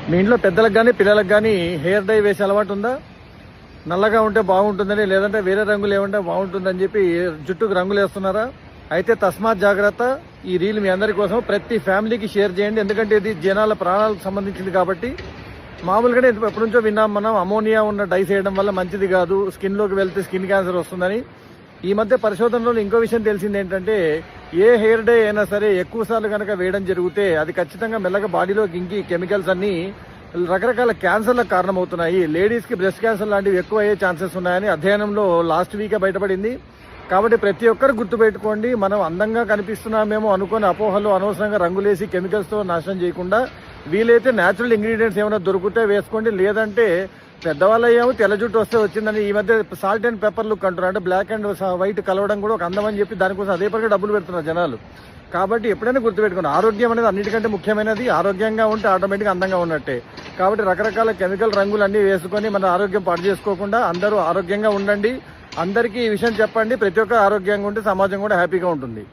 మీ ఇంట్లో పెద్దలకు కానీ పిల్లలకు కానీ హెయిర్ డై వేసే అలవాటు ఉందా? నల్లగా ఉంటే బాగుంటుందని, లేదంటే వేరే రంగులు ఏమంటే బాగుంటుందని చెప్పి జుట్టుకు రంగులు వేస్తున్నారా? అయితే తస్మాత్ జాగ్రత్త. ఈ రీల్ మీ అందరి కోసం, ప్రతి ఫ్యామిలీకి షేర్ చేయండి. ఎందుకంటే ఇది జనాల ప్రాణాలకు సంబంధించింది కాబట్టి. మామూలుగానే ఎప్పటి నుంచో విన్నాం మనం, అమోనియా ఉన్న డైస్ వేయడం వల్ల మంచిది కాదు, స్కిన్లోకి వెళ్తే స్కిన్ క్యాన్సర్ వస్తుందని. ఈ మధ్య పరిశోధనలో ఇంకో విషయం తెలిసింది ఏంటంటే, ఏ హెయిర్ డై అయినా సరే ఎక్కువ సార్లు కనుక వేయడం జరిగితే అది ఖచ్చితంగా మెల్లగా బాడీలోకి ఇంకి కెమికల్స్ అన్ని రకరకాల క్యాన్సర్లకు కారణమవుతున్నాయి. లేడీస్ కి బ్రెస్ట్ క్యాన్సర్ లాంటివి ఎక్కువ అయ్యే ఛాన్సెస్ ఉన్నాయని అధ్యయనంలో లాస్ట్ వీకే బయటపడింది. కాబట్టి ప్రతి ఒక్కరు గుర్తుపెట్టుకోండి, మనం అందంగా కనిపిస్తున్నామేమో అనుకుని అపోహలు అనవసరంగా రంగులేసి కెమికల్స్తో నాశనం చేయకుండా వీలైతే న్యాచురల్ ఇంగ్రీడియంట్స్ ఏమైనా దొరికితే వేసుకోండి. లేదంటే పెద్దవాళ్ళు అయ్యాము తెల్ల జుట్టు వస్తే వచ్చిందని ఈ మధ్య సాల్ట్ అండ్ పెప్పర్ లుక్ అంటున్నారు. అంటే బ్లాక్ అండ్ వైట్ కలవడం కూడా ఒక అందం అని చెప్పి దానికోసం అదే పనిగా డబ్బులు పెడుతున్నారు జనాలు. కాబట్టి ఎప్పుడైనా గుర్తుపెట్టుకోండి, ఆరోగ్యం అనేది అన్నిటికంటే ముఖ్యమైనది. ఆరోగ్యంగా ఉంటే ఆటోమేటిక్గా అందంగా ఉన్నట్టే. కాబట్టి రకరకాల కెమికల్ రంగులు అన్నీ వేసుకొని మన ఆరోగ్యం పాడు చేసుకోకుండా అందరూ ఆరోగ్యంగా ఉండండి. అందరికీ ఈ విషయం చెప్పండి. ప్రతి ఒక్కరు ఆరోగ్యంగా ఉంటే సమాజం కూడా హ్యాపీగా ఉంటుంది.